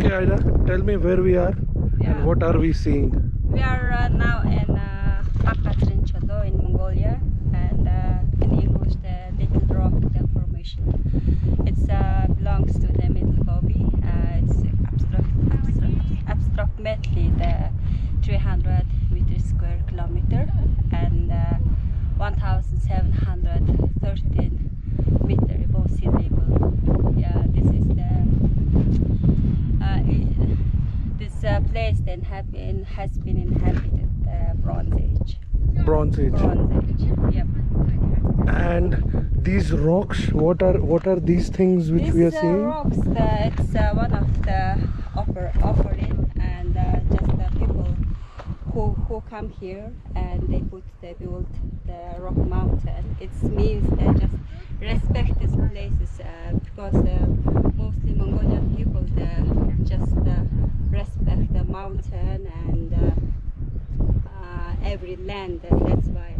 Okay, Ida, tell me where we are and what are we seeing? We are now in Baga Gazriin Chuluu in Mongolia, and in English the Little Rock Formation. It belongs to the Middle Gobi. It's approximately the 300 square kilometer and 1,713 meter above sea level. Yeah, this is the this place then has been inhabited Bronze Age. Bronze Age. Bronze Age. Yep. And these rocks, what are these things which we are seeing? Rocks, it's one of the offering, and just the people who come here and they build the rock mountain. It means they just respect these places because mostly Mongolian people just respect the mountain and every land. That's why